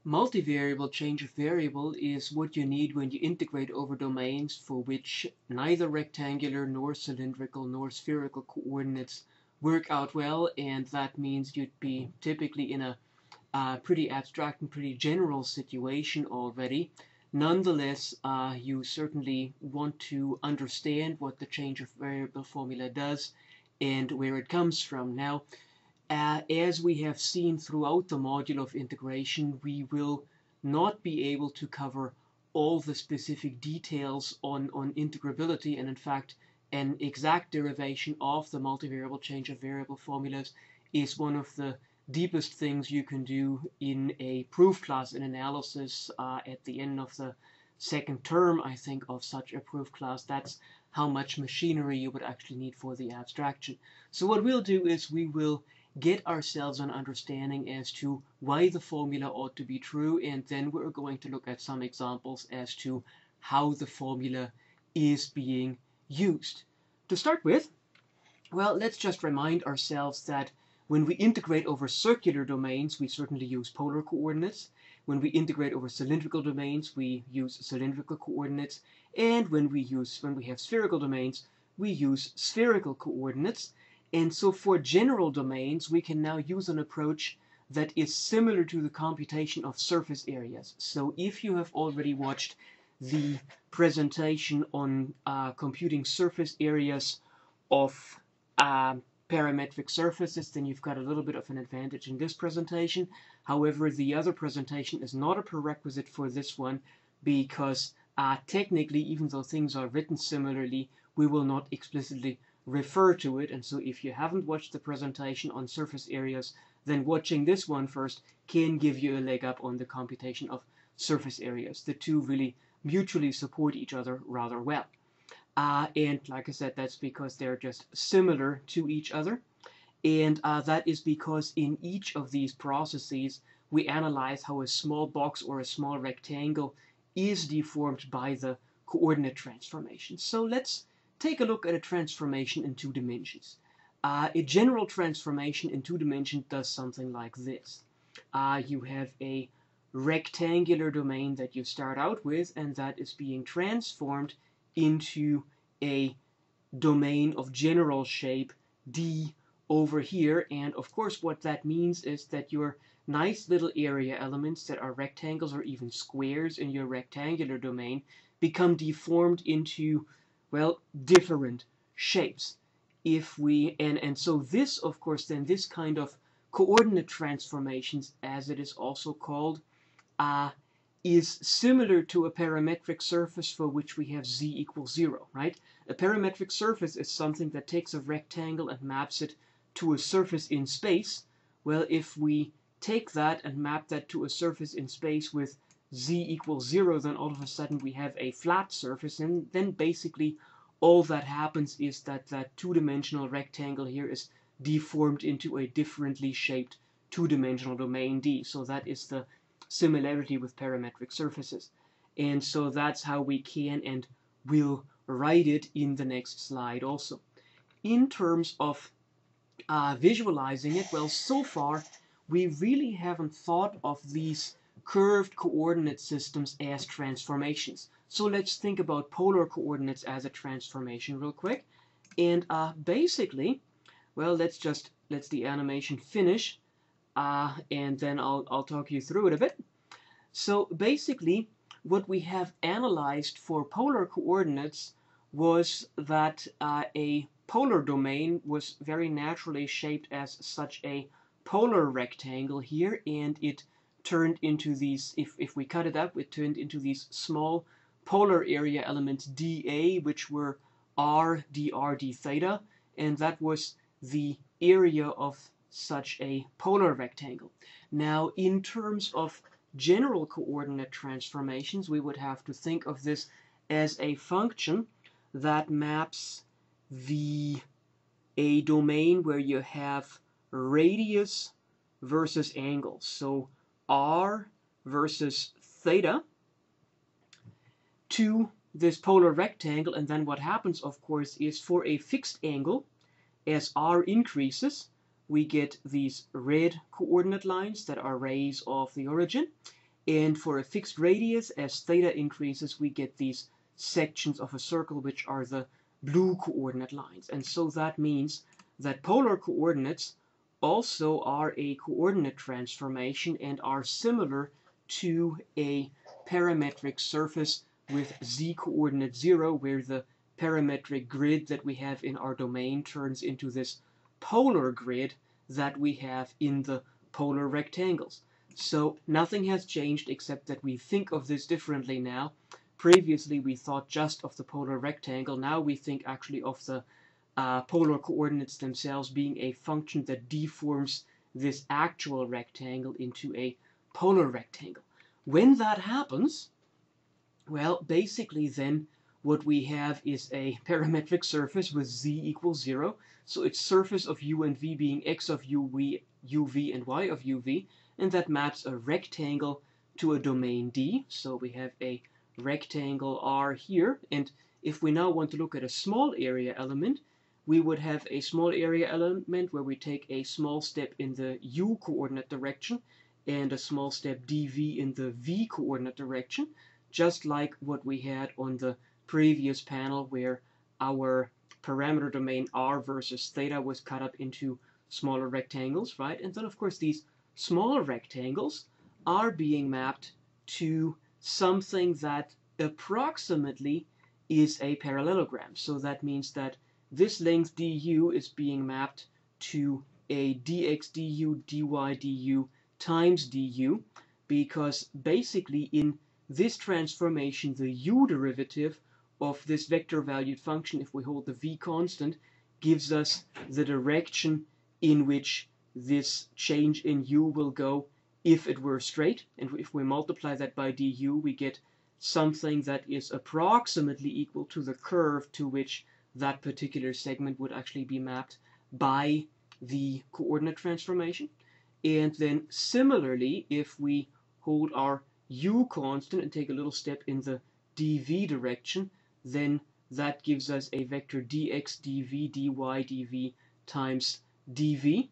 Multivariable change of variable is what you need when you integrate over domains for which neither rectangular nor cylindrical nor spherical coordinates work out well, and that means you'd be typically in a pretty abstract and pretty general situation already. Nonetheless, you certainly want to understand what the change of variable formula does and where it comes from. Now, as we have seen throughout the module of integration, we will not be able to cover all the specific details on integrability, and in fact, an exact derivation of the multivariable change of variable formulas is one of the deepest things you can do in a proof class in analysis at the end of the second term, I think, of such a proof class. That's how much machinery you would actually need for the abstraction. So what we'll do is we will get ourselves an understanding as to why the formula ought to be true, and then we're going to look at some examples as to how the formula is being used. To start with, well, let's just remind ourselves that when we integrate over circular domains, we certainly use polar coordinates. When we integrate over cylindrical domains, we use cylindrical coordinates. And when we have spherical domains, we use spherical coordinates. And so for general domains, we can now use an approach that is similar to the computation of surface areas. So if you have already watched the presentation on computing surface areas of parametric surfaces, then you've got a little bit of an advantage in this presentation. However, the other presentation is not a prerequisite for this one because technically, even though things are written similarly, we will not explicitly refer to it. And so if you haven't watched the presentation on surface areas, then watching this one first can give you a leg up on the computation of surface areas. The two really mutually support each other rather well. And like I said, that's because they're just similar to each other. And that is because in each of these processes, we analyze how a small box or a small rectangle is deformed by the coordinate transformation. So let's take a look at a transformation in 2 dimensions. A general transformation in 2 dimensions does something like this. You have a rectangular domain that you start out with, and that is being transformed into a domain of general shape D over here. And of course, what that means is that your nice little area elements that are rectangles or even squares in your rectangular domain become deformed into, well, different shapes. If we, and so this, of course, then this kind of coordinate transformations, as it is also called, is similar to a parametric surface for which we have z equals 0, right? A parametric surface is something that takes a rectangle and maps it to a surface in space. Well, if we take that and map that to a surface in space with z equals 0, then all of a sudden we have a flat surface, and then basically all that happens is that that 2-dimensional rectangle here is deformed into a differently shaped 2-dimensional domain D. So that is the similarity with parametric surfaces. And so that's how we can and will write it in the next slide also. In terms of visualizing it, well, so far we really haven't thought of these curved coordinate systems as transformations. So let's think about polar coordinates as a transformation real quick. And basically, well, let's the animation finish, and then I'll talk you through it a bit. So basically, what we have analyzed for polar coordinates was that a polar domain was very naturally shaped as such a polar rectangle here, and it turned into these, if we cut it up, it turned into these small polar area elements dA, which were r, dr, d theta, and that was the area of such a polar rectangle. Now, in terms of general coordinate transformations, we would have to think of this as a function that maps a domain where you have radius versus angle. So r versus theta to this polar rectangle, and then what happens, of course, is for a fixed angle, as r increases, we get these red coordinate lines that are rays of the origin. And for a fixed radius, as theta increases, we get these sections of a circle, which are the blue coordinate lines. And so that means that polar coordinates also are a coordinate transformation and are similar to a parametric surface with z coordinate 0, where the parametric grid that we have in our domain turns into this polar grid that we have in the polar rectangles. So nothing has changed except that we think of this differently now. Previously we thought just of the polar rectangle. Now we think actually of the polar coordinates themselves being a function that deforms this actual rectangle into a polar rectangle. When that happens, well, basically then what we have is a parametric surface with z equals 0. So it's surface of u and v being x of uv and y of uv, and that maps a rectangle to a domain D. So we have a rectangle R here, and if we now want to look at a small area element, we would have a small area element where we take a small step in the u coordinate direction and a small step dv in the v coordinate direction, just like what we had on the previous panel where our parameter domain r versus theta was cut up into smaller rectangles, right? And then of course these smaller rectangles are being mapped to something that approximately is a parallelogram. So that means that this length du is being mapped to a dx du dy du times du, because basically in this transformation the u derivative of this vector valued function, if we hold the v constant, gives us the direction in which this change in u will go if it were straight. And if we multiply that by du, we get something that is approximately equal to the curve to which that particular segment would actually be mapped by the coordinate transformation. And then similarly, if we hold our u constant and take a little step in the dv direction, then that gives us a vector dx dv dy dv times dv.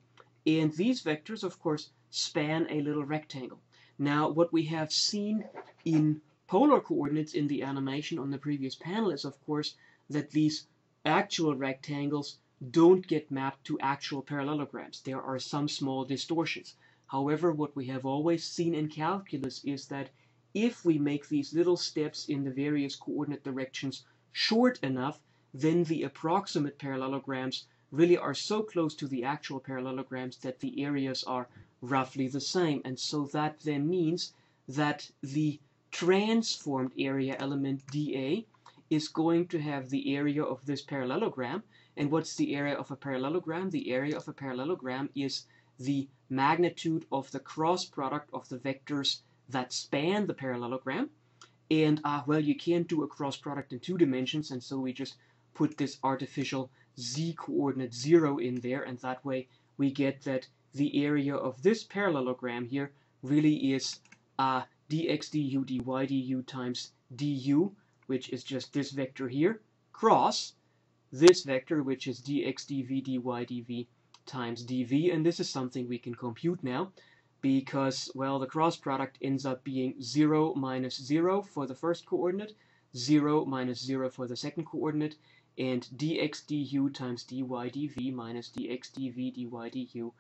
And these vectors, of course, span a little rectangle. Now, what we have seen in polar coordinates in the animation on the previous panel is, of course, that these actual rectangles don't get mapped to actual parallelograms. There are some small distortions. However, what we have always seen in calculus is that if we make these little steps in the various coordinate directions short enough, then the approximate parallelograms really are so close to the actual parallelograms that the areas are roughly the same. And so that then means that the transformed area element dA is going to have the area of this parallelogram. And what's the area of a parallelogram? The area of a parallelogram is the magnitude of the cross product of the vectors that span the parallelogram. And well, you can't do a cross product in 2 dimensions, and so we just put this artificial z coordinate 0 in there, and that way we get that the area of this parallelogram here really is dx du dy du times du, which is just this vector here, cross this vector, which is dx dv dy dv times dv. And this is something we can compute now, because, well, the cross product ends up being 0 minus 0 for the first coordinate, 0 minus 0 for the second coordinate, and dx du times dy dv minus dx dv dy du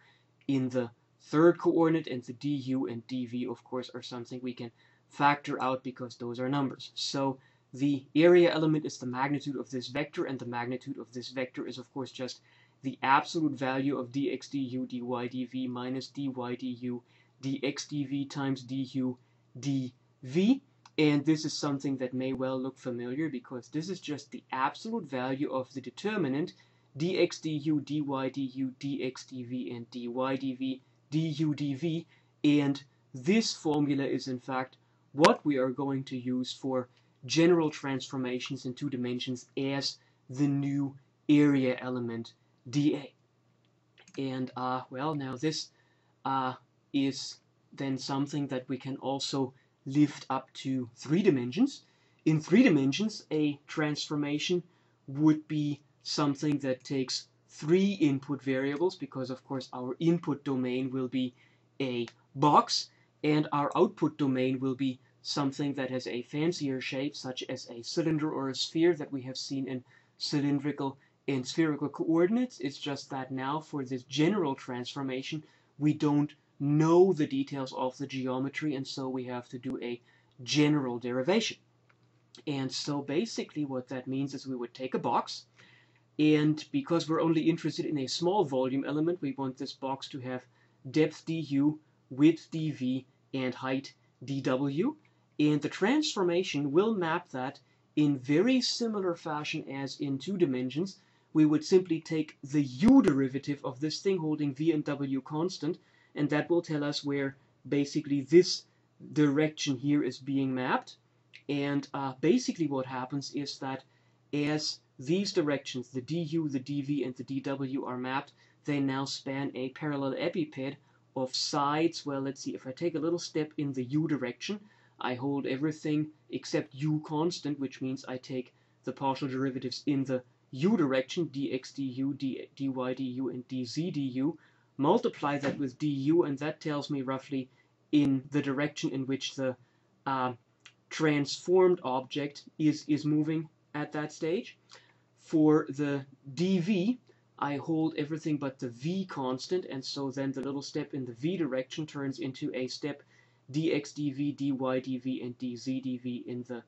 in the third coordinate. And the du and dv, of course, are something we can factor out because those are numbers. So the area element is the magnitude of this vector, and the magnitude of this vector is, of course, just the absolute value of dx du dy dv minus dy du dx dv times du dv. And this is something that may well look familiar, because this is just the absolute value of the determinant dx du dy du dx dv and dy dv du dv. And this formula is in fact what we are going to use for general transformations in 2 dimensions as the new area element dA. And well, now this is then something that we can also lift up to 3 dimensions. In 3 dimensions, a transformation would be something that takes 3 input variables, because of course our input domain will be a box, and our output domain will be something that has a fancier shape, such as a cylinder or a sphere that we have seen in cylindrical and spherical coordinates. It's just that now for this general transformation, we don't know the details of the geometry, and so we have to do a general derivation. And so basically what that means is we would take a box, and because we're only interested in a small volume element, we want this box to have depth du, width dv, and height dw. And the transformation will map that in very similar fashion as in 2 dimensions. We would simply take the u derivative of this thing holding v and w constant, and that will tell us where basically this direction here is being mapped. And basically what happens is that as these directions, the du, the dv, and the dw are mapped, they now span a parallel epiped of sides. Well, let's see, if I take a little step in the u direction, I hold everything except u constant, which means I take the partial derivatives in the u direction, dx du, dy du, and dz du, multiply that with du, and that tells me roughly in the direction in which the transformed object is moving at that stage. For the dv, I hold everything but the v constant, and so then the little step in the v direction turns into a step dx dv, dy dv, and dz dv in the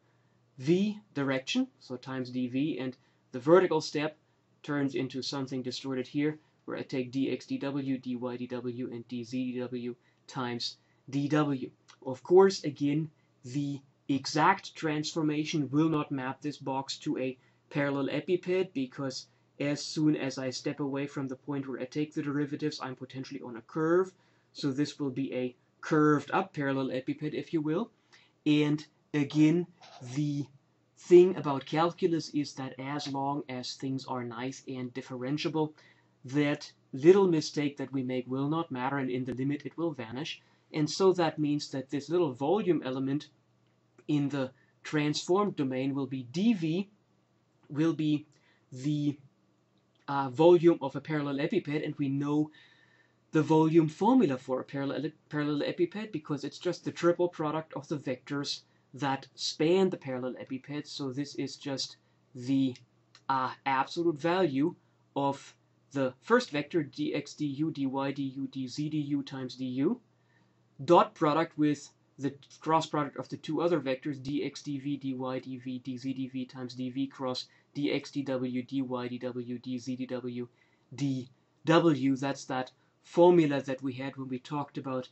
v direction, so times dv, and the vertical step turns into something distorted here, where I take dx dw, dy dw, and dz dw times dw. Of course, again, the exact transformation will not map this box to a parallel epiped, because as soon as I step away from the point where I take the derivatives, I'm potentially on a curve. So this will be a curved up parallel epiped, if you will. And again, the thing about calculus is that as long as things are nice and differentiable, that little mistake that we make will not matter, and in the limit it will vanish. And so that means that this little volume element in the transformed domain will be dv, will be the volume of a parallel epiped, and we know the volume formula for a parallel epiped because it's just the triple product of the vectors that span the parallel epiped. So this is just the absolute value of the first vector, dx du, dy du, dz du times du, dot product with the cross product of the 2 other vectors, dx dv, dy dv, dz dv times dv cross dx dw, dy dw, dz dw, dw. That's that formula that we had when we talked about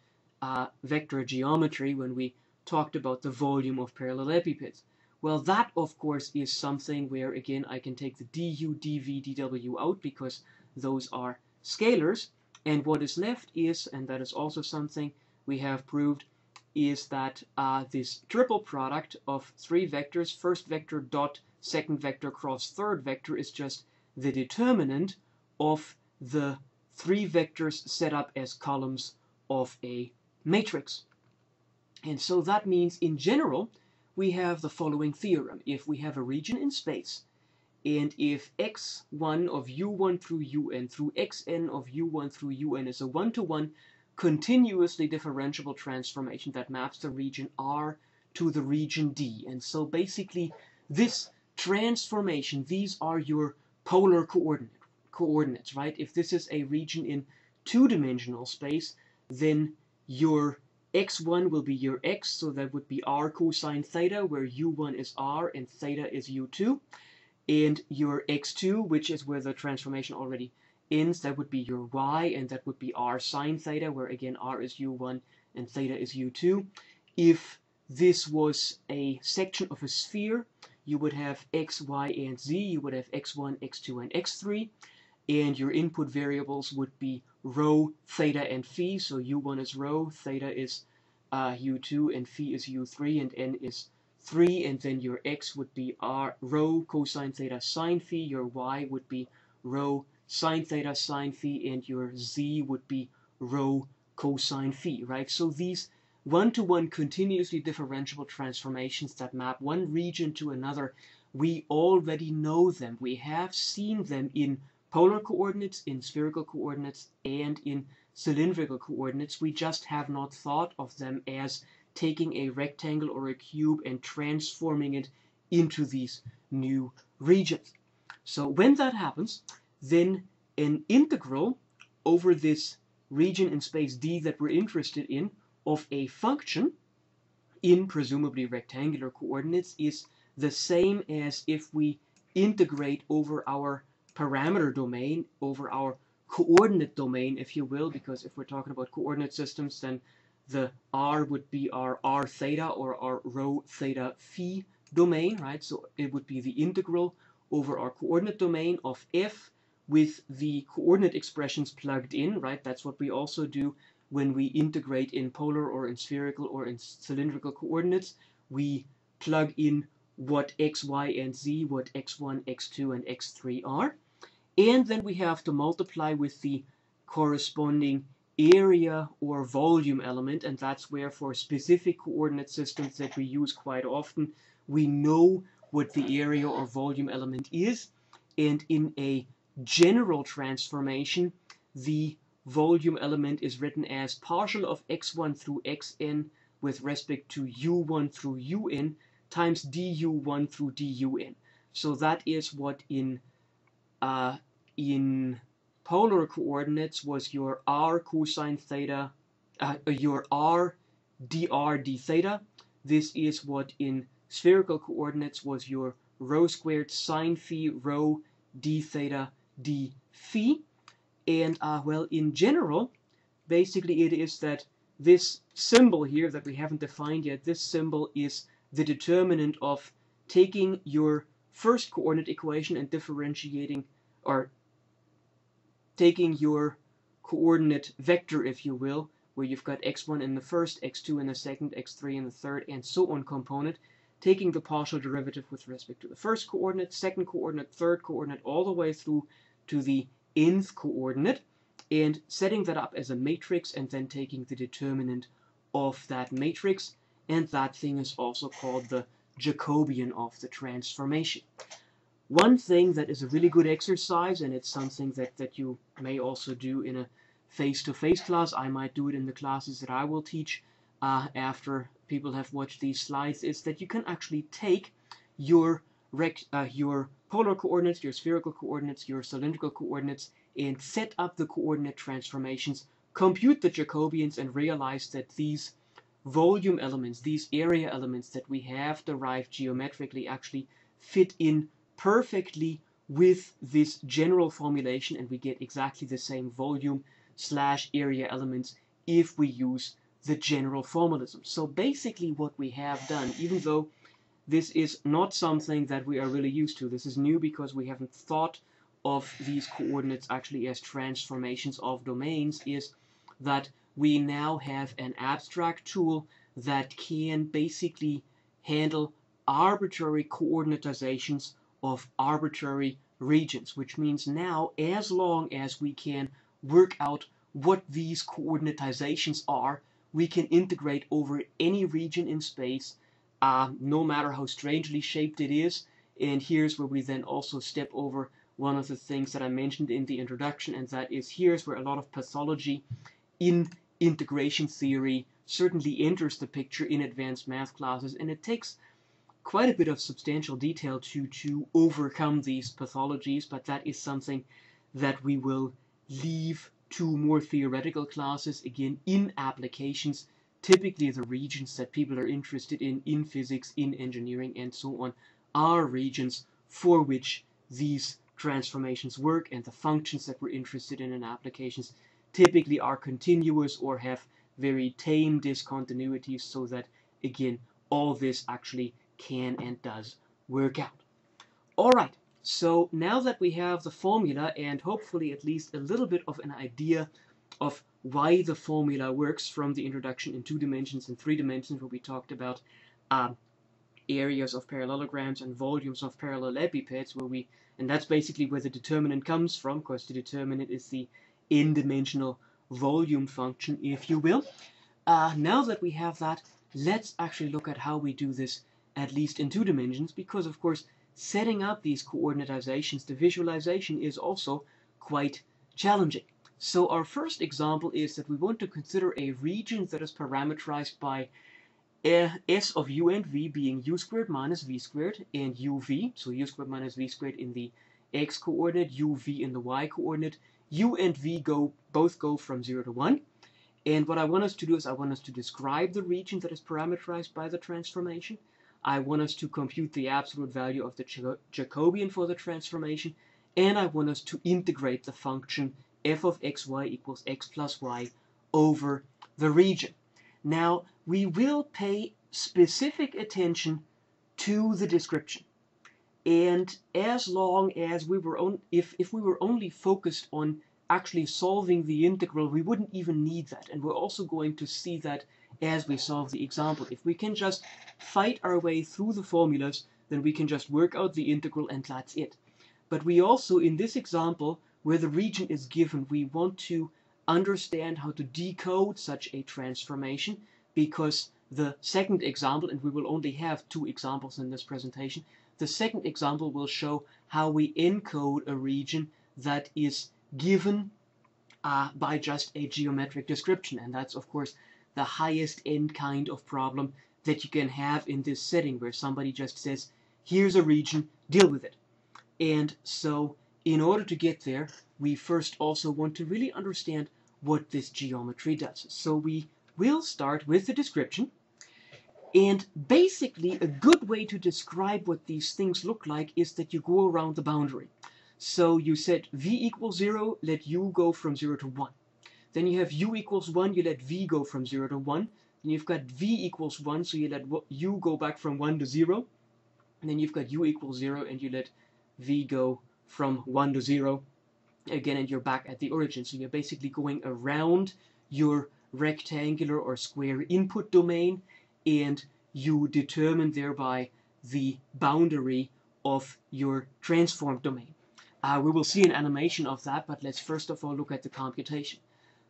vector geometry, when we talked about the volume of parallel epipeds. Well, that, of course, is something where, again, I can take the du, dv, dw out because those are scalars. And what is left is, and that is also something we have proved, is that this triple product of 3 vectors, first vector dot second vector cross third vector, is just the determinant of the 3 vectors set up as columns of a matrix. And so that means, in general, we have the following theorem. If we have a region in space, and if x1 of u1 through un through xn of u1 through un is a one-to-one continuously differentiable transformation that maps the region R to the region D. And so basically this transformation, these are your polar coordinates, right? If this is a region in 2-dimensional space, then your x1 will be your x, so that would be r cosine theta, where u1 is r and theta is u2. And your x2, which is where the transformation already ends, that would be your y, and that would be r sine theta, where again r is u1 and theta is u2. If this was a section of a sphere, you would have x, y, and z. You would have x1, x2, and x3. And your input variables would be rho, theta, and phi. So u1 is rho, theta is u2, and phi is u3, and n is 3. And then your x would be rho cosine theta sine phi. Your y would be rho sine theta sine phi, and your z would be rho cosine phi, right? So these one-to-one continuously differentiable transformations that map one region to another, we already know them. We have seen them in polar coordinates, in spherical coordinates, and in cylindrical coordinates. We just have not thought of them as taking a rectangle or a cube and transforming it into these new regions. So when that happens, then an integral over this region in space D that we're interested in of a function in presumably rectangular coordinates is the same as if we integrate over our parameter domain, over our coordinate domain, if you will, because if we're talking about coordinate systems, then the R would be our R theta or our rho theta phi domain, right? So it would be the integral over our coordinate domain of f with the coordinate expressions plugged in, right? That's what we also do when we integrate in polar or in spherical or in cylindrical coordinates. We plug in what x, y, and z, what x1, x2, and x3 are. And then we have to multiply with the corresponding area or volume element, and that's where for specific coordinate systems that we use quite often, we know what the area or volume element is. And in a general transformation, the volume element is written as partial of x1 through xn with respect to u1 through un times du1 through dun. So that is what in polar coordinates was your r cosine theta, your r dr d theta. This is what in spherical coordinates was your rho squared sine phi rho d theta d phi. And well, in general, basically it is that this symbol here that we haven't defined yet, this symbol is the determinant of taking your first coordinate equation and differentiating, or taking your coordinate vector, if you will, where you've got x1 in the first, x2 in the second, x3 in the third, and so on component, taking the partial derivative with respect to the first coordinate, second coordinate, third coordinate, all the way through to the nth coordinate, and setting that up as a matrix, and then taking the determinant of that matrix, and that thing is also called the Jacobian of the transformation. One thing that is a really good exercise, and it's something that you may also do in a face-to-face class, I might do it in the classes that I will teach after people have watched these slides, is that you can actually take your polar coordinates, your spherical coordinates, your cylindrical coordinates, and set up the coordinate transformations, compute the Jacobians, and realize that these volume elements, these area elements that we have derived geometrically actually fit in perfectly with this general formulation, and we get exactly the same volume / area elements if we use the general formalism. So basically what we have done, even though this is not something that we are really used to, this is new because we haven't thought of these coordinates actually as transformations of domains, is that we now have an abstract tool that can basically handle arbitrary coordinatizations of arbitrary regions, which means now, as long as we can work out what these coordinatizations are, we can integrate over any region in space, no matter how strangely shaped it is. And here's where we then also step over one of the things that I mentioned in the introduction, and that is here's where a lot of pathology in integration theory certainly enters the picture in advanced math classes, and it takes quite a bit of substantial detail to overcome these pathologies, but that is something that we will leave to more theoretical classes. Again, in applications, typically the regions that people are interested in physics, in engineering, and so on, are regions for which these transformations work, and the functions that we're interested in applications typically are continuous or have very tame discontinuities, so that, again, all this actually can and does work out. Alright, so now that we have the formula and hopefully at least a little bit of an idea of why the formula works from the introduction in 2 dimensions and 3 dimensions, where we talked about areas of parallelograms and volumes of parallelepipeds, and that's basically where the determinant comes from, because the determinant is the n-dimensional volume function, if you will. Now that we have that, let's actually look at how we do this at least in 2 dimensions, because of course setting up these coordinatizations, the visualization is also quite challenging. So our first example is that we want to consider a region that is parameterized by S of u and v being u squared minus v squared and uv, so u squared minus v squared in the x coordinate, uv in the y coordinate. U and v both go from 0 to 1. And what I want us to do is I want us to describe the region that is parameterized by the transformation. I want us to compute the absolute value of the Jacobian for the transformation. And I want us to integrate the function f of xy equals x plus y over the region. Now, we will pay specific attention to the description. And as long as we were if we were only focused on actually solving the integral, we wouldn't even need that. And we're also going to see that as we solve the example. If we can just fight our way through the formulas, then we can just work out the integral and that's it. But we also, in this example, where the region is given, we want to understand how to decode such a transformation, because the second example, and we will only have 2 examples in this presentation, the second example will show how we encode a region that is given by just a geometric description. And that's, of course, the highest end kind of problem that you can have in this setting, where somebody just says, here's a region, deal with it. And so in order to get there, we first also want to really understand what this geometry does. So we will start with the description. And basically, a good way to describe what these things look like is that you go around the boundary. So you set v equals 0, let u go from 0 to 1. Then you have u equals 1, you let v go from 0 to 1. Then you've got v equals 1, so you let u go back from 1 to 0. And then you've got u equals 0, and you let v go from 1 to 0. Again, and you're back at the origin. So you're basically going around your rectangular or square input domain, and you determine thereby the boundary of your transformed domain. We will see an animation of that, but let's first of all look at the computation.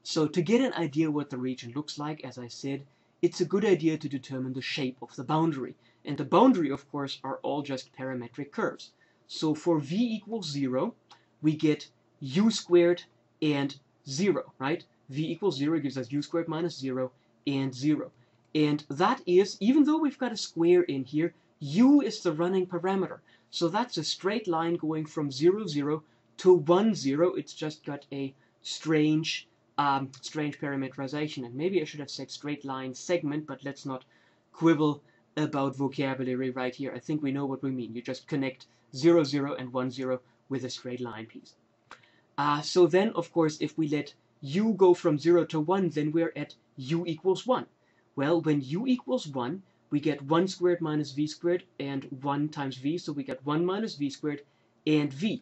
So to get an idea what the region looks like, as I said, it's a good idea to determine the shape of the boundary. And the boundary, of course, are all just parametric curves. So for v equals 0, we get u squared and 0, right? V equals 0 gives us u squared minus 0 and 0. And that is, even though we've got a square in here, u is the running parameter. So that's a straight line going from 0, 0 to 1, 0. It's just got a strange parameterization. And maybe I should have said straight line segment, but let's not quibble about vocabulary right here. I think we know what we mean. You just connect 0, 0 and 1, 0 with a straight line piece. So then, of course, if we let u go from 0 to 1, then we're at u equals 1. Well, when u equals 1, we get 1 squared minus v squared and 1 times v, so we get 1 minus v squared and v.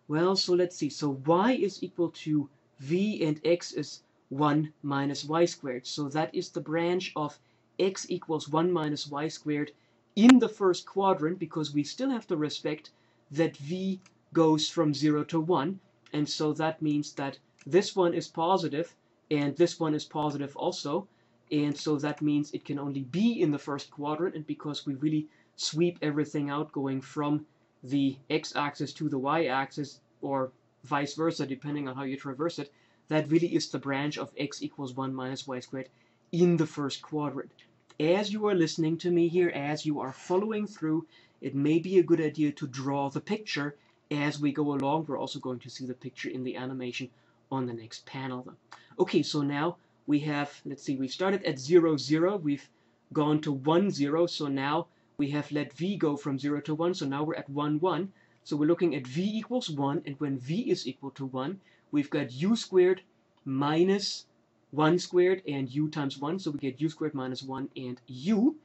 Well, so let's see. So y is equal to v and x is 1 minus y squared. So that is the branch of x equals 1 minus y squared in the first quadrant, because we still have to respect that v goes from 0 to 1. And so that means that this one is positive and this one is positive also. And so that means it can only be in the first quadrant. And because we really sweep everything out going from the x-axis to the y-axis, or vice versa, depending on how you traverse it, that really is the branch of x equals 1 minus y squared in the first quadrant. As you are listening to me here, as you are following through, it may be a good idea to draw the picture as we go along. We're also going to see the picture in the animation on the next panel, though. Okay, so now we have, let's see, we started at 0, 0. We've gone to 1, 0. So now we have let v go from 0 to 1. So now we're at 1, 1. So we're looking at v equals 1. And when v is equal to 1, we've got u squared minus 1 squared and u times 1. So we get u squared minus 1 and u.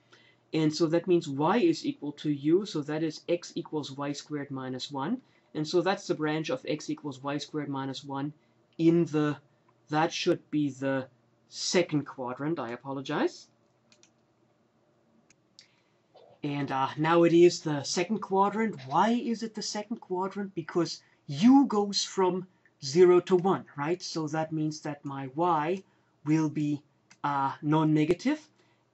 And so that means y is equal to u. So that is x equals y squared minus 1. And so that's the branch of x equals y squared minus 1 in the, that should be the second quadrant. I apologize. And now it is the second quadrant. Why is it the second quadrant? Because u goes from 0 to 1, right? So that means that my y will be non-negative.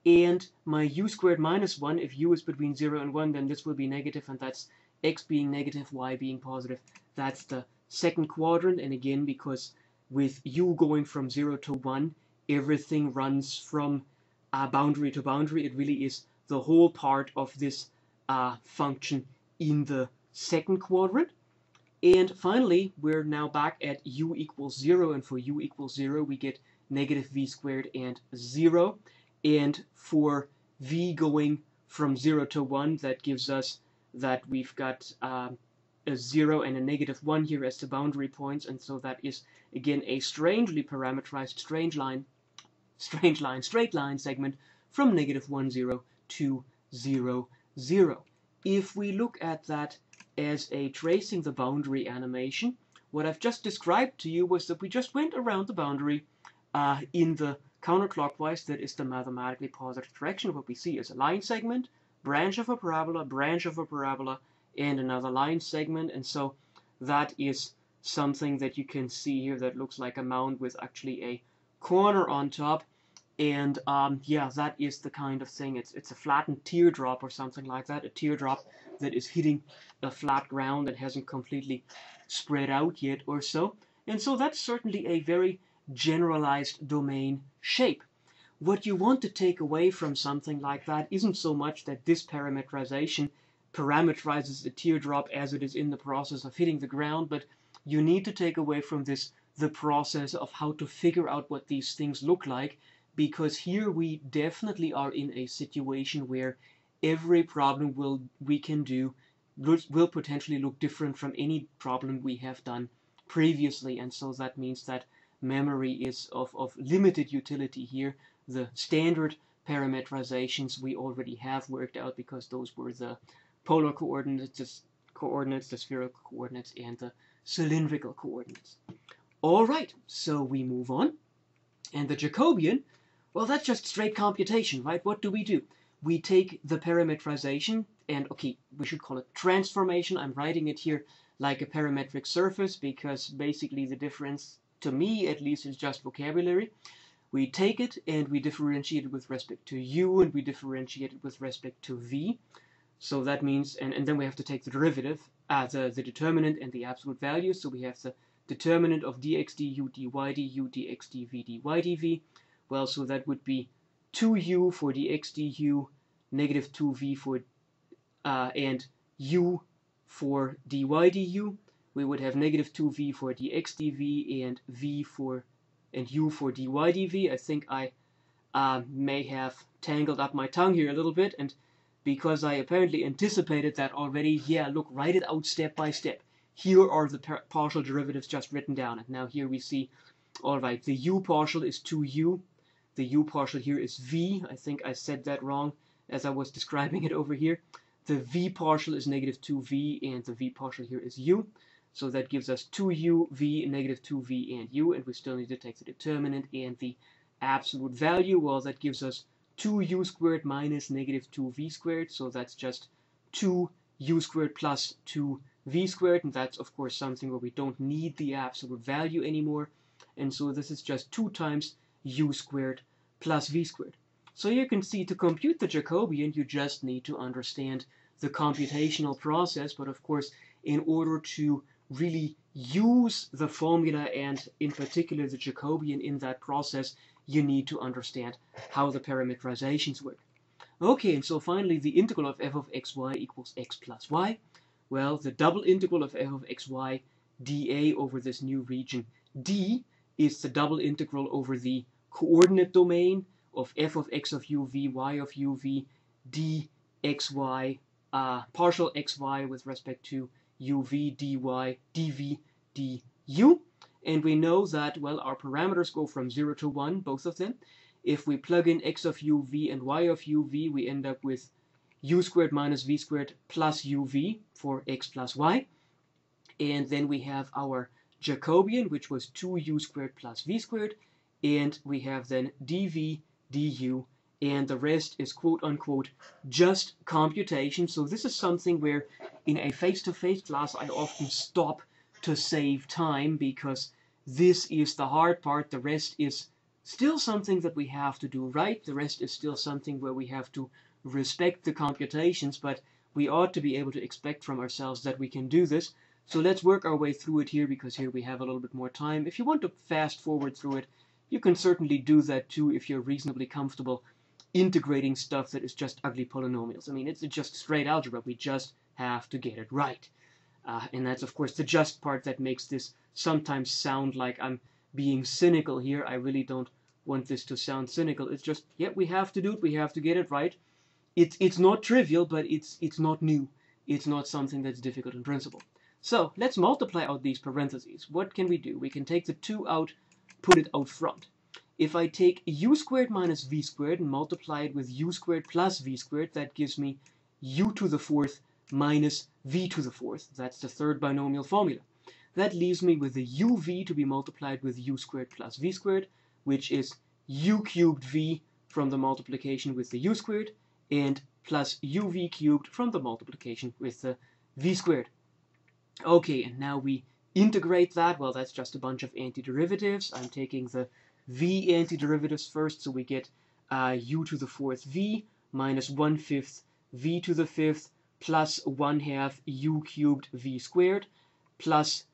And my u squared minus 1, if u is between 0 and 1, then this will be negative, and that's x being negative, y being positive. That's the second quadrant. And again, because with u going from 0 to 1, everything runs from boundary to boundary. It really is the whole part of this function in the second quadrant. And finally, we're now back at u equals 0, and for u equals 0, we get negative v squared and 0. And for v going from 0 to 1, that gives us that we've got a 0 and a negative 1 here as the boundary points, and so that is, again, a strangely parameterized straight line segment from negative 1, 0 to 0, 0. If we look at that as a tracing the boundary animation, what I've just described to you was that we just went around the boundary in the counterclockwise, that is the mathematically positive direction. What we see is a line segment, branch of a parabola, and another line segment, and so that is something that you can see here that looks like a mound with actually a corner on top. And yeah, that is the kind of thing. It's a flattened teardrop or something like that. A teardrop that is hitting a flat ground that hasn't completely spread out yet or so. And so that's certainly a very generalized domain shape. What you want to take away from something like that isn't so much that this parameterization parameterizes the teardrop as it is in the process of hitting the ground, but you need to take away from this the process of how to figure out what these things look like, because here we definitely are in a situation where every problem we can do will potentially look different from any problem we have done previously, and so that means that memory is of limited utility here. The standard parameterizations we already have worked out because those were the polar coordinates, the spherical coordinates, and the cylindrical coordinates. All right, so we move on. And the Jacobian, well, that's just straight computation, right? What do? We take the parameterization, and okay, we should call it transformation. I'm writing it here like a parametric surface because basically the difference, to me at least, is just vocabulary. We take it and we differentiate it with respect to u, and we differentiate it with respect to v. So that means, and then we have to take the derivative, the determinant and the absolute value. So we have the determinant of dx du dy du dx dv dy dv. Well, so that would be 2u for dx du, negative 2v for, and u for dy du. We would have negative 2v for dx dv and u for dy dv. I think I may have tangled up my tongue here a little bit, and because I apparently anticipated that already, yeah, look, write it out step by step. Here are the partial derivatives just written down, and now here we see, all right, the u partial is 2u, the u partial here is v. I think I said that wrong as I was describing it over here. The v partial is negative 2v, and the v partial here is u. So that gives us 2u, v, negative 2v, and u, and we still need to take the determinant and the absolute value. Well, that gives us 2u squared minus negative 2v squared, so that's just 2u squared plus 2v squared, and that's of course something where we don't need the absolute value anymore, and so this is just 2 times u squared plus v squared. So you can see, to compute the Jacobian, you just need to understand the computational process, but of course, in order to really use the formula, and in particular the Jacobian in that process, you need to understand how the parameterizations work. Okay, and so finally the integral of f of xy equals x plus y. Well, the double integral of f of xy dA over this new region D is the double integral over the coordinate domain of f of x of u v y of u v dxy, partial xy with respect to uv dy dv du. And we know that, well, our parameters go from 0 to 1, both of them. If we plug in x of uv and y of uv, we end up with u squared minus v squared plus uv for x plus y. And then we have our Jacobian, which was 2u squared plus v squared. And we have then dv du, and the rest is quote-unquote just computation. So this is something where in a face-to-face class I often stop to save time, because this is the hard part. The rest is still something that we have to do right. The rest is still something where we have to respect the computations, but we ought to be able to expect from ourselves that we can do this. So let's work our way through it here, because here we have a little bit more time. If you want to fast forward through it, you can certainly do that too if you're reasonably comfortable integrating stuff that is just ugly polynomials. I mean, it's just straight algebra. We just have to get it right. And that's, of course, the just part that makes this sometimes sound like I'm being cynical here. I really don't want this to sound cynical. It's just, yeah, we have to do it. We have to get it right. It's not trivial, but it's not new. It's not something that's difficult in principle. So let's multiply out these parentheses. What can we do? We can take the 2 out, put it out front. If I take u squared minus v squared and multiply it with u squared plus v squared, that gives me u to the 4th minus v to the 4th. That's the third binomial formula. That leaves me with the uv to be multiplied with u squared plus v squared, which is u cubed v from the multiplication with the u squared, and plus uv cubed from the multiplication with the v squared. Okay, and now we integrate that. Well, that's just a bunch of antiderivatives. I'm taking the v antiderivatives first, so we get u to the 4th v minus 1/5 v to the 5th plus 1/2 u cubed v squared plus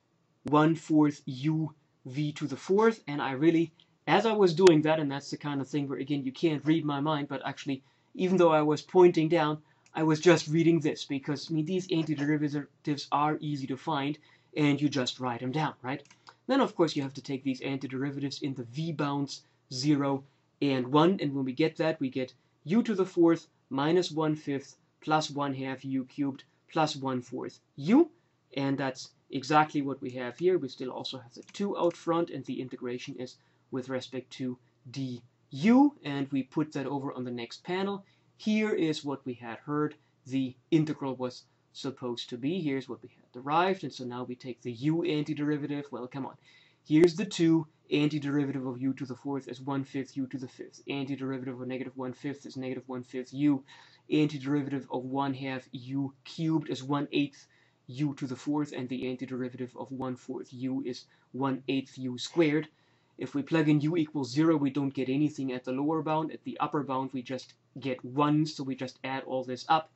1/4 u v to the 4th. And I really, as I was doing that, and that's the kind of thing where, again, you can't read my mind, but actually, even though I was pointing down, I was just reading this, because, I mean, these antiderivatives are easy to find, and you just write them down, right? Then, of course, you have to take these antiderivatives in the v bounds 0 and 1, and when we get that, we get u to the 4th minus 1/5 plus 1/2 u cubed plus 1/4 u, and that's exactly what we have here. We still also have the 2 out front, and the integration is with respect to du, and we put that over on the next panel. Here is what we had heard the integral was supposed to be. Here's what we had derived, and so now we take the u antiderivative. Well, come on. Here's the 2. Antiderivative of u to the 4th is 1/5 u to the 5th. Antiderivative of negative 1/5 is negative 1/5 u. Antiderivative of 1/2 u cubed is 1/8 u to the 4th, and the antiderivative of 1/4 u is 1/8 u squared. If we plug in u equals 0, we don't get anything at the lower bound. At the upper bound, we just get 1, so we just add all this up.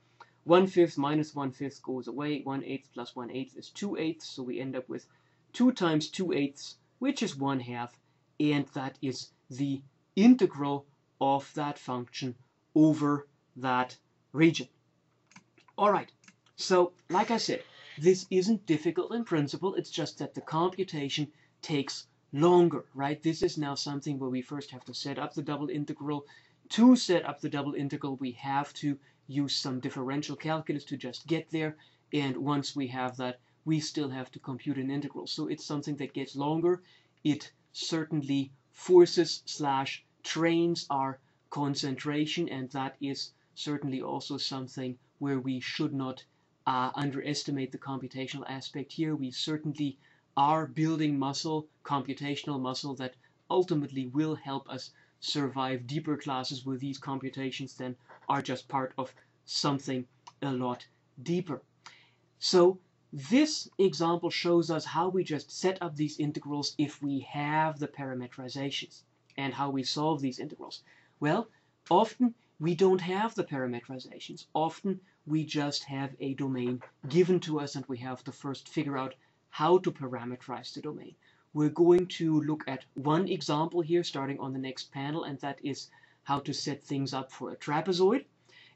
1/5 minus 1/5 goes away. 1/8 plus 1/8 is 2/8, so we end up with 2 times 2/8, which is 1/2, and that is the integral of that function over that region. All right, so like I said, this isn't difficult in principle. It's just that the computation takes longer, right? This is now something where we first have to set up the double integral. To set up the double integral, we have to use some differential calculus to just get there, and once we have that, we still have to compute an integral. So it's something that gets longer. It certainly forces / trains our concentration, and that is certainly also something where we should not underestimate the computational aspect here. We certainly are building muscle, computational muscle, that ultimately will help us survive deeper classes where these computations then are just part of something a lot deeper. So this example shows us how we just set up these integrals if we have the parametrizations, and how we solve these integrals. Well, often we don't have the parametrizations. Often we just have a domain given to us, and we have to first figure out how to parameterize the domain. We're going to look at one example here starting on the next panel, and that is how to set things up for a trapezoid.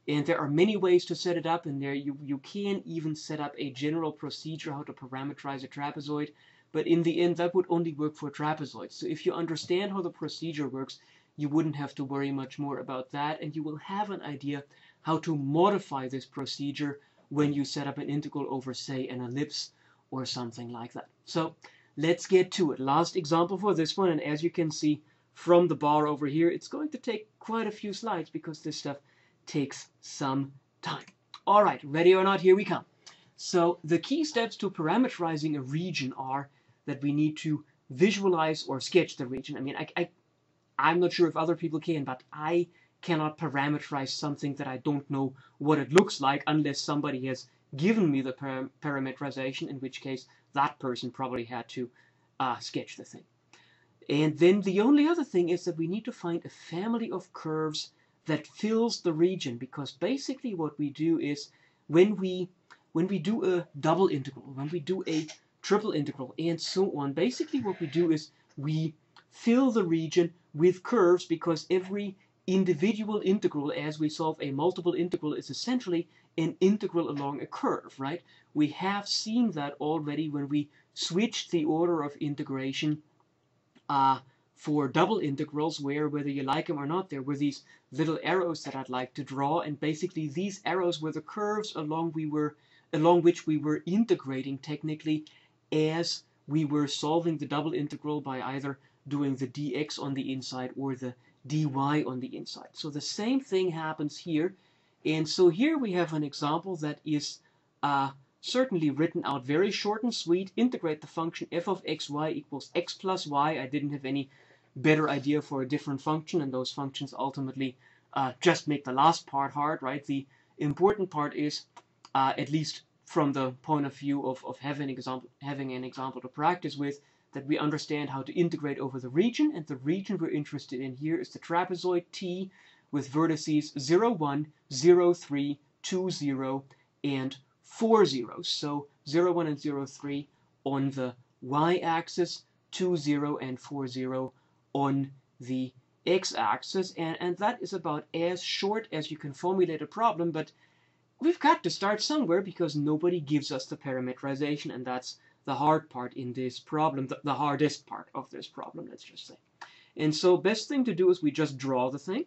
And there are many ways to set it up, and there you can even set up a general procedure how to parameterize a trapezoid, but in the end that would only work for trapezoids. So if you understand how the procedure works, you wouldn't have to worry much more about that, and you will have an idea how to modify this procedure when you set up an integral over, say, an ellipse or something like that. So let's get to it. Last example for this one, and as you can see from the bar over here, it's going to take quite a few slides because this stuff takes some time. All right, ready or not, here we come. So the key steps to parameterizing a region are that we need to visualize or sketch the region. I mean, I'm not sure if other people can, but I cannot parameterize something that I don't know what it looks like unless somebody has given me the parameterization, in which case that person probably had to sketch the thing. And then the only other thing is that we need to find a family of curves that fills the region, because basically what we do is when we when we do a double integral, when we do a triple integral, and so on, basically what we do is we fill the region with curves, because every individual integral, as we solve a multiple integral, is essentially an integral along a curve, right? We have seen that already when we switched the order of integration for double integrals, where, whether you like them or not, there were these little arrows that I'd like to draw, and basically these arrows were the curves along which we were integrating technically, as we were solving the double integral by either doing the dx on the inside or the dy on the inside. So the same thing happens here, and so here we have an example that is certainly written out very short and sweet. Integrate the function f of xy equals x plus y. I didn't have any better idea for a different function, and those functions ultimately just make the last part hard, right? The important part is, at least from the point of view of having an example to practice with, that we understand how to integrate over the region, and the region we're interested in here is the trapezoid T with vertices 0, 1, 0, 3, 2, 0, and 4 zeros. So 0, 1, and 0, 3 on the y-axis, 2, 0, and 4, 0 on the x-axis, and that is about as short as you can formulate a problem, but we've got to start somewhere because nobody gives us the parametrization, and that's the hard part in this problem, the hardest part of this problem, let's just say. And so best thing to do is we just draw the thing.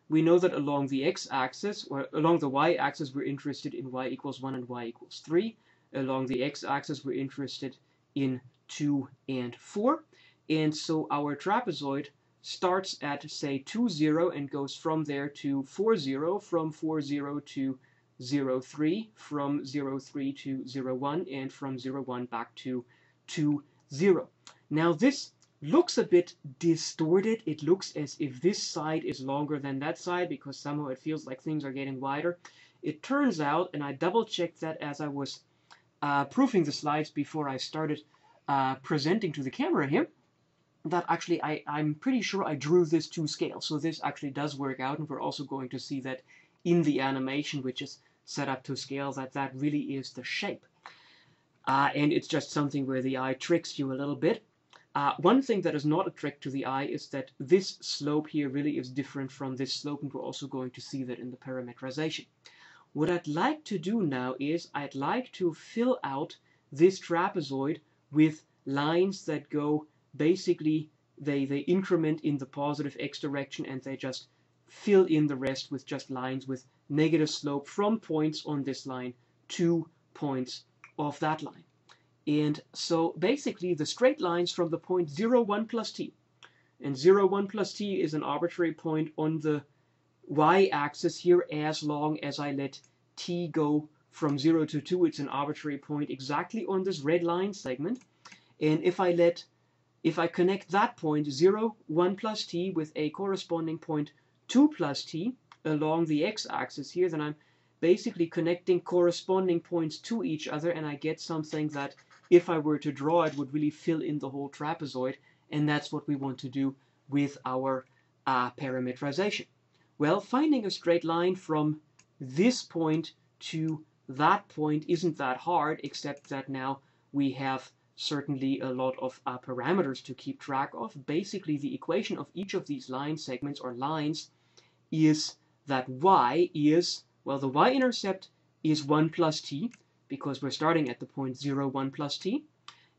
We know that along the x-axis, or along the y-axis, we're interested in y equals 1 and y equals 3. Along the x-axis, we're interested in 2 and 4. And so our trapezoid starts at, say, 2, 0, and goes from there to 4, 0, from 4, 0 to 0, 3, from 0, 3 to 0, 1, and from 0, 1 back to 2, 0. Now this looks a bit distorted. It looks as if this side is longer than that side, because somehow it feels like things are getting wider. It turns out, and I double-checked that as I was proofing the slides before I started presenting to the camera here, that actually I'm pretty sure I drew this to scale. So this actually does work out, and we're also going to see that in the animation, which is set up to scale, that really is the shape. And it's just something where the eye tricks you a little bit. One thing that is not a trick to the eye is that this slope here really is different from this slope, and we're also going to see that in the parametrization. What I'd like to do now is I'd like to fill out this trapezoid with lines that go, basically, they increment in the positive x direction, and they just fill in the rest with just lines with negative slope from points on this line to points of that line. And so basically the straight lines from the point 0, 1 plus t, and 0, 1 plus t is an arbitrary point on the y-axis here. As long as I let t go from 0 to 2, it's an arbitrary point exactly on this red line segment. And if I connect that point 0, 1 plus t with a corresponding point 2 plus t along the x-axis here, then I'm basically connecting corresponding points to each other, and I get something that, if I were to draw it, would really fill in the whole trapezoid, and that's what we want to do with our parametrization. Well, finding a straight line from this point to that point isn't that hard, except that now we have certainly a lot of parameters to keep track of. Basically, the equation of each of these line segments or lines is that y is, well, the y-intercept is 1 plus t, because we're starting at the point 0, 1 plus t,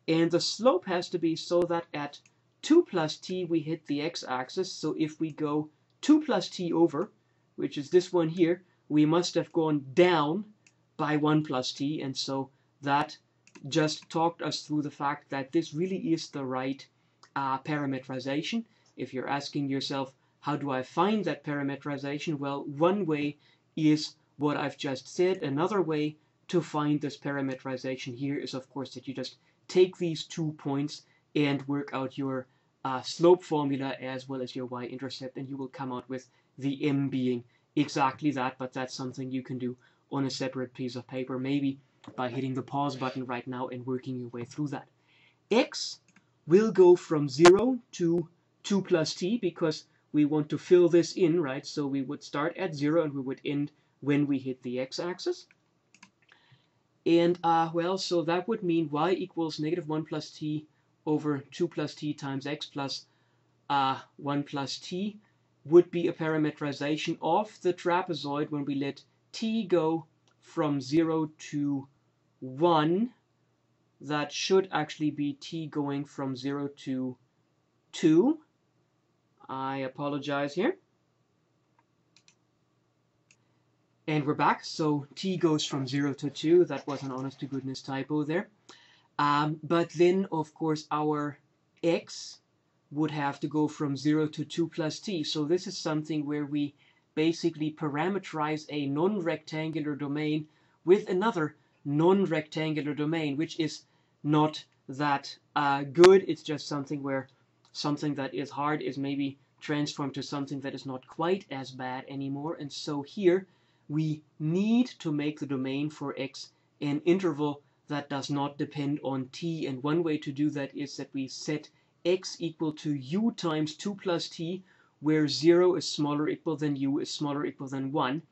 and the slope has to be so that at 2 plus t we hit the x-axis. So if we go 2 plus t over, which is this one here, we must have gone down by 1 plus t, and so that just talked us through the fact that this really is the right parametrization. If you're asking yourself, how do I find that parametrization? Well, one way is what I've just said. Another way to find this parametrization here is, of course, that you just take these 2 points and work out your slope formula as well as your y-intercept, and you will come out with the m being exactly that, but that's something you can do on a separate piece of paper, maybe by hitting the pause button right now and working your way through that. X will go from 0 to 2 plus t, because we want to fill this in, right? So we would start at 0 and we would end when we hit the x-axis. And well, so that would mean y equals negative 1 plus t over 2 plus t times x plus 1 plus t would be a parametrization of the trapezoid when we let t go from 0 to 1. That should actually be t going from 0 to 2. I apologize here. And we're back. So t goes from 0 to 2. That was an honest to goodness typo there. But then, of course, our x would have to go from 0 to 2 plus t. So this is something where we basically parameterize a non-rectangular domain with another non-rectangular domain, which is not that good. It's just something where something that is hard is maybe transformed to something that is not quite as bad anymore. And so here we need to make the domain for x an interval that does not depend on t. And one way to do that is that we set x equal to u times 2 plus t, where 0 is smaller equal than u is smaller equal than 1,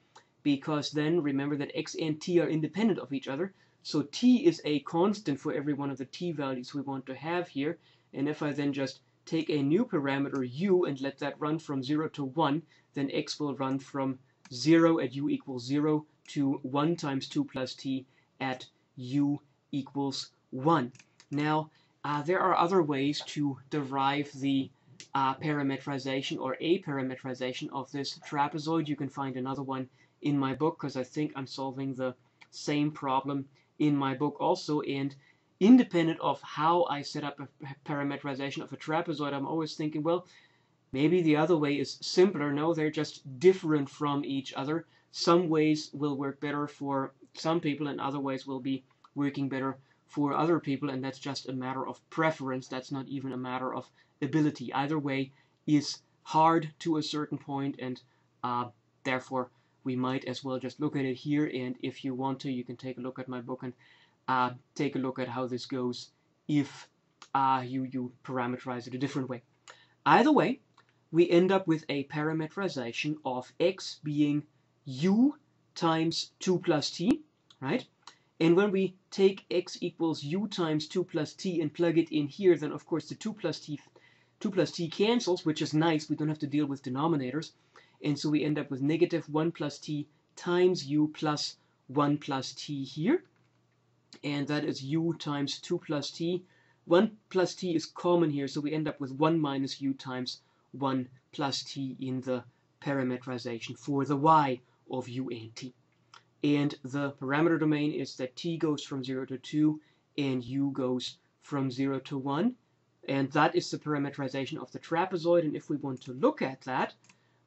because then remember that x and t are independent of each other. So t is a constant for every one of the t values we want to have here. And if I then just take a new parameter u and let that run from 0 to 1, then x will run from 0 at u equals 0 to 1 times 2 plus t at u equals 1. Now, there are other ways to derive the parametrization or a parametrization of this trapezoid. You can find another one in my book, because I think I'm solving the same problem in my book also. And independent of how I set up a parametrization of a trapezoid, I'm always thinking, well, maybe the other way is simpler. No, they're just different from each other. Some ways will work better for some people, and other ways will be working better for other people, and that's just a matter of preference. That's not even a matter of ability. Either way is hard to a certain point, and therefore we might as well just look at it here. And if you want to, you can take a look at my book and take a look at how this goes if you parameterize it a different way. Either way, we end up with a parametrization of x being u times 2 plus t, right? And when we take x equals u times 2 plus t and plug it in here, then of course the 2 plus t cancels, which is nice. We don't have to deal with denominators. And so we end up with negative 1 plus t times u plus 1 plus t here. And that is u times 2 plus t. 1 plus t is common here, so we end up with 1 minus u times 1 plus t in the parametrization for the y of u and t. And the parameter domain is that t goes from 0 to 2 and u goes from 0 to 1. And that is the parametrization of the trapezoid. And if we want to look at that,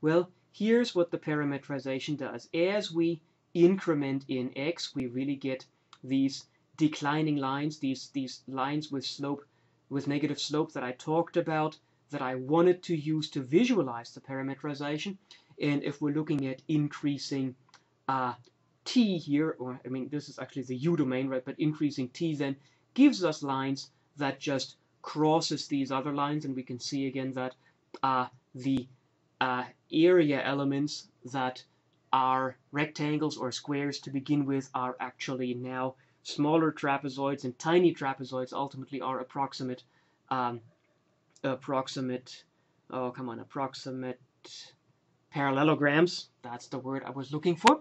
well, here's what the parametrization does. As we increment in x, we really get these declining lines, these lines with negative slope that I talked about, that I wanted to use to visualize the parametrization. And if we're looking at increasing t here, or I mean this is actually the u domain, right, but increasing t then gives us lines that just crosses these other lines, and we can see again that the area elements that are rectangles or squares to begin with are actually now smaller trapezoids, and tiny trapezoids ultimately are approximate parallelograms. That's the word I was looking for.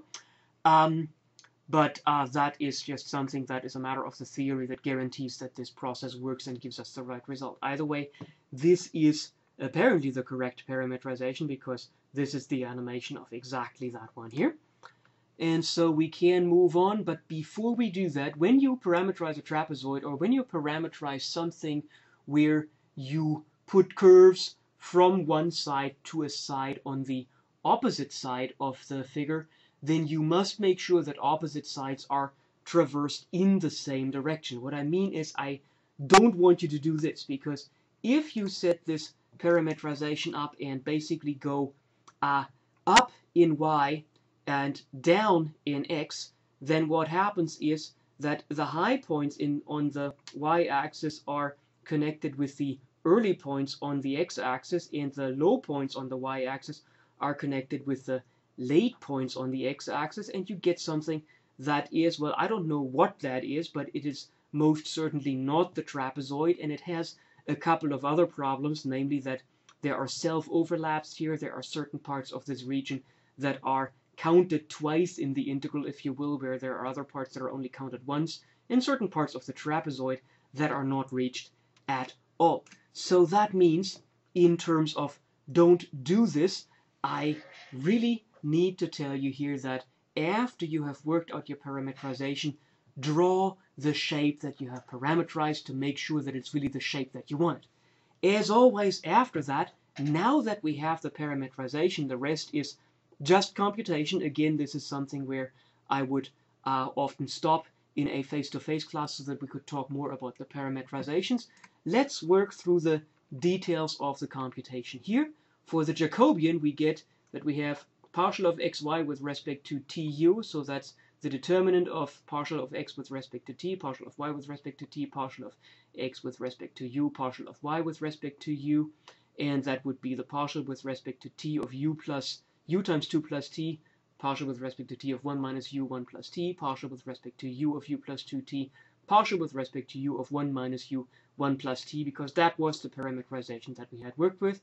But that is just something that is a matter of the theory that guarantees that this process works and gives us the right result. Either way, this is apparently the correct parametrization, because this is the animation of exactly that one here. And so we can move on, but before we do that, when you parameterize a trapezoid, or when you parameterize something where you put curves from one side to a side on the opposite side of the figure, then you must make sure that opposite sides are traversed in the same direction. What I mean is, I don't want you to do this, because if you set this parametrization up and basically go up in y and down in x, then what happens is that the high points on the y-axis are connected with the early points on the x-axis, and the low points on the y-axis are connected with the late points on the x-axis, and you get something that is, well, I don't know what that is, but it is most certainly not the trapezoid, and it has a couple of other problems, namely that there are self-overlaps here. There are certain parts of this region that are counted twice in the integral, if you will, where there are other parts that are only counted once, and certain parts of the trapezoid that are not reached at all. So that means, in terms of don't do this, I really need to tell you here that after you have worked out your parametrization, draw the shape that you have parameterized to make sure that it's really the shape that you want. As always, after that, now that we have the parametrization, the rest is just computation. Again, this is something where I would often stop in a face-to-face class so that we could talk more about the parametrizations. Let's work through the details of the computation here. For the Jacobian, we get that we have partial of xy with respect to tu, so that's the determinant of partial of x with respect to t, partial of y with respect to t, partial of x with respect to u, partial of y with respect to u, and that would be the partial with respect to t of u plus u times 2 plus t, partial with respect to t of 1 minus u 1 plus t, partial with respect to u of u plus 2t, partial with respect to u of 1 minus u 1 plus t, because that was the parameterization that we had worked with.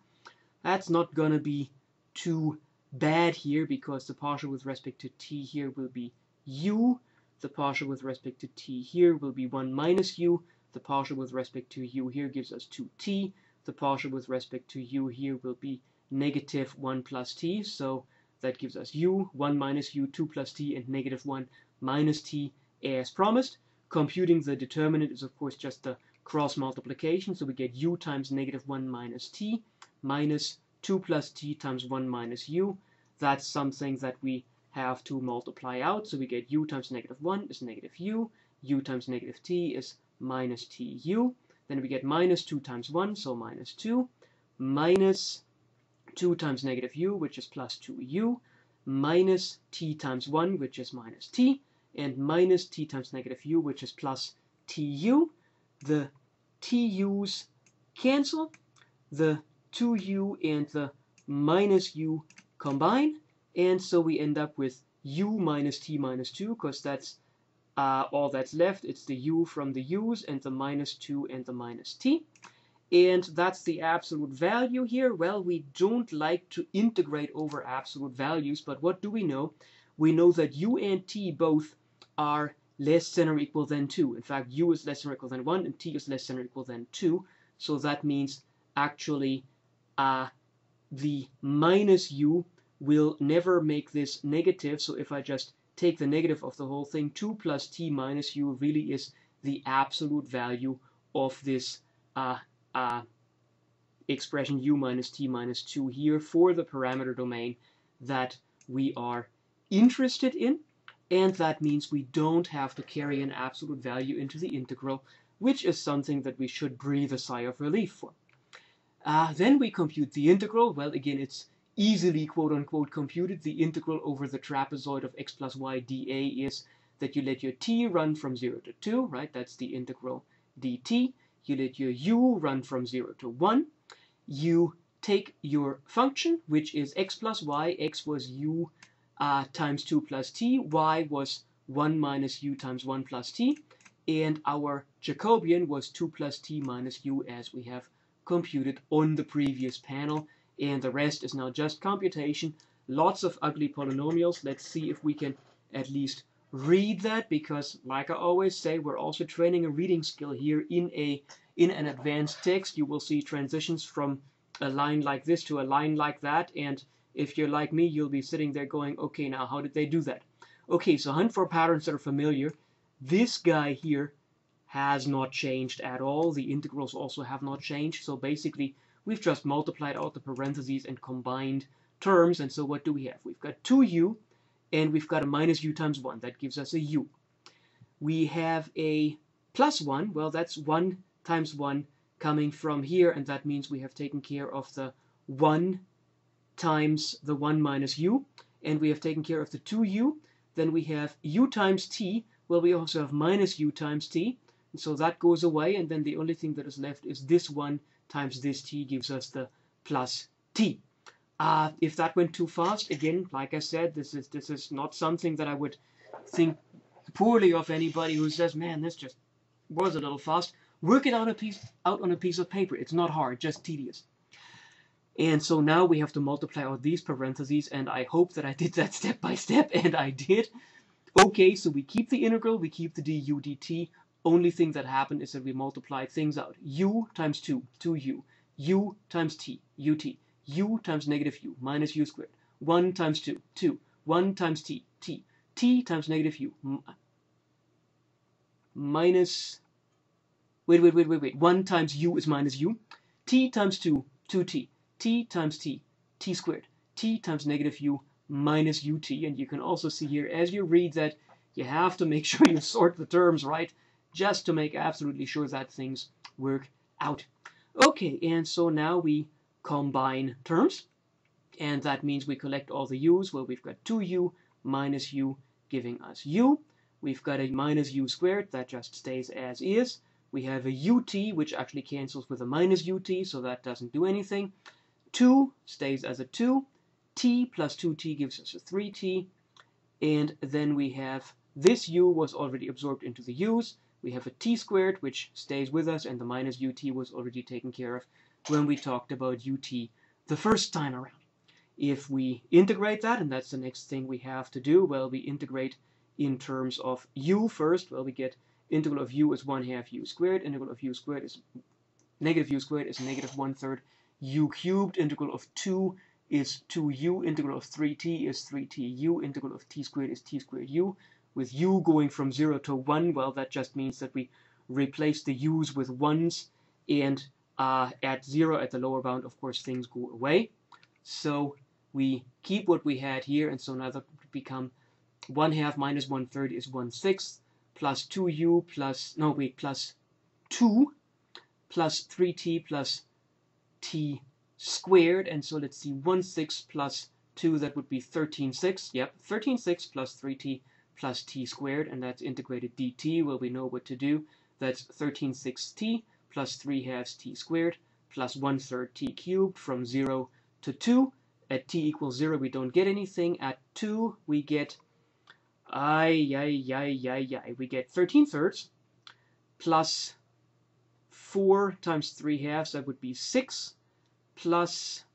That's not going to be too bad here, because the partial with respect to t here will be u, the partial with respect to t here will be 1 minus u, the partial with respect to u here gives us 2t, the partial with respect to u here will be negative 1 plus t, so that gives us u, 1 minus u, 2 plus t, and negative 1 minus t as promised. Computing the determinant is of course just the cross multiplication, so we get u times negative 1 minus t minus 2 plus t times 1 minus u. That's something that we have to multiply out, so we get u times negative 1 is negative u times negative t is minus tu, then we get minus 2 times 1, so minus 2, minus 2 times negative u, which is plus 2u, minus t times 1, which is minus t, and minus t times negative u, which is plus tu. The tu's cancel, the 2u and the minus u combine, and so we end up with u minus t minus 2, because that's all that's left. It's the u from the u's and the minus 2 and the minus t. And that's the absolute value here. Well, we don't like to integrate over absolute values, but what do we know? We know that u and t both are less than or equal than 2. In fact, u is less than or equal than 1, and t is less than or equal than 2. So that means actually the minus u will never make this negative. So if I just take the negative of the whole thing, 2 plus t minus u really is the absolute value of this expression u minus t minus 2 here for the parameter domain that we are interested in. And that means we don't have to carry an absolute value into the integral, which is something that we should breathe a sigh of relief for. Then we compute the integral. Well, again, it's easily quote-unquote computed. The integral over the trapezoid of x plus y dA is that you let your t run from 0 to 2, right? That's the integral dt. You let your u run from 0 to 1. You take your function, which is x plus y. X was u times 2 plus t. Y was 1 minus u times 1 plus t. And our Jacobian was 2 plus t minus u, as we have computed on the previous panel. And the rest is now just computation. Lots of ugly polynomials. Let's see if we can at least read that, because like I always say, we're also training a reading skill here. In an advanced text, you will see transitions from a line like this to a line like that, and if you're like me, you'll be sitting there going, okay, now how did they do that? Okay, so hunt for patterns that are familiar. This guy here has not changed at all. The integrals also have not changed, so basically we've just multiplied out the parentheses and combined terms. And so what do we have? We've got 2u, and we've got a minus u times 1. That gives us a u. We have a plus 1. Well, that's 1 times 1 coming from here, and that means we have taken care of the 1 times the 1 minus u, and we have taken care of the 2u. Then we have u times t. Well, we also have minus u times t, and so that goes away, and then the only thing that is left is this 1 times this t gives us the plus t. If that went too fast, again, like I said, this is not something that I would think poorly of anybody who says, man, this just was a little fast. Work it out on a piece of paper. It's not hard, just tedious. And so now we have to multiply out these parentheses, and I hope that I did that step by step, and I did. Okay, so we keep the integral, we keep the du dt. Only thing that happened is that we multiplied things out. U times 2, 2u. U times t, ut. U times negative u, minus u squared. 1 times 2, 2. 1 times t, t. T times negative u, minus... Wait. 1 times u is minus u. T times 2, 2t. T times t, t squared. T times negative u minus ut. And you can also see here, as you read that, you have to make sure you sort the terms right, just to make absolutely sure that things work out. Okay, and so now we combine terms, and that means we collect all the u's. Well, we've got 2u minus u giving us u. We've got a minus u squared, that just stays as is. We have a ut, which actually cancels with a minus ut, so that doesn't do anything. 2 stays as a 2. T plus 2t gives us a 3t. And then we have this u was already absorbed into the u's. We have a t squared, which stays with us, and the minus ut was already taken care of when we talked about ut the first time around. If we integrate that, and that's the next thing we have to do, well, we integrate in terms of u first. Well, we get integral of u is 1/2 u squared. Integral of u squared is negative u squared is negative 1/3 u cubed. Integral of 2 is 2u. Integral of 3t is 3tu. Integral of t squared is t squared u. With u going from 0 to 1, well, that just means that we replace the u's with 1's, and at 0 at the lower bound, of course, things go away. So we keep what we had here, and so now that would become 1/2 minus 1/3 is 1/6, plus 2u plus 2 plus 3t plus t squared. And so let's see, 1/6 plus 2, that would be 13/6. Yep, 13/6 plus 3t plus t squared, and that's integrated dt. Well, we know what to do. That's 13/6t plus 3/2 t squared plus 1/3 t cubed from 0 to 2. At t equals 0, we don't get anything. At 2, we get we get 13/3 plus 4 times 3/2, that would be 6, plus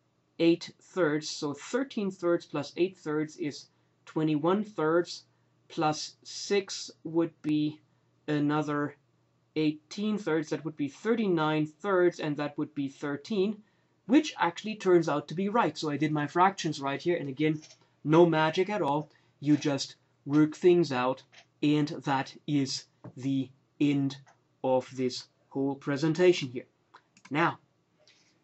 8/3. So 13/3 plus 8/3 is 21/3, plus 6 would be another 18/3. That would be 39/3, and that would be 13, which actually turns out to be right. So I did my fractions right here, and again, no magic at all. You just work things out, and that is the end of this whole presentation here. Now,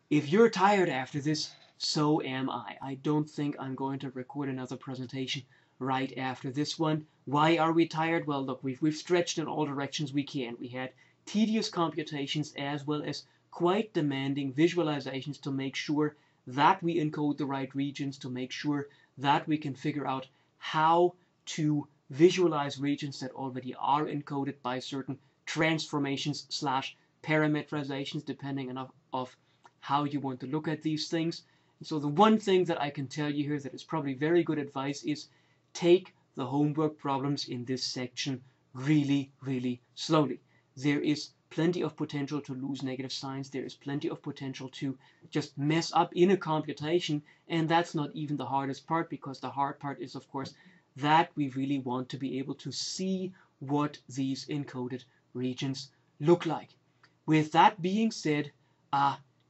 if you're tired after this, so am I. I don't think I'm going to record another presentation right after this one. Why are we tired? Well, look, we've stretched in all directions we can. We had tedious computations as well as quite demanding visualizations to make sure that we encode the right regions, to make sure that we can figure out how to visualize regions that already are encoded by certain transformations / parametrizations, depending on how you want to look at these things. And so the one thing that I can tell you here that is probably very good advice is take the homework problems in this section really, really slowly. There is plenty of potential to lose negative signs. There is plenty of potential to just mess up in a computation, and that's not even the hardest part, because the hard part is, of course, that we really want to be able to see what these encoded regions look like. With that being said,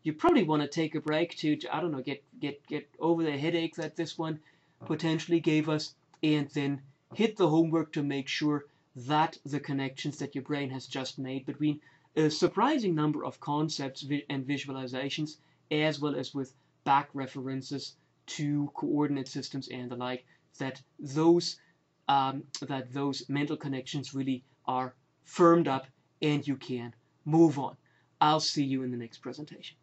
you probably want to take a break to, I don't know, get over the headache that this one potentially gave us, and then hit the homework to make sure that the connections that your brain has just made between a surprising number of concepts and visualizations, as well as with back references to coordinate systems and the like, that those mental connections really are firmed up and you can move on. I'll see you in the next presentation.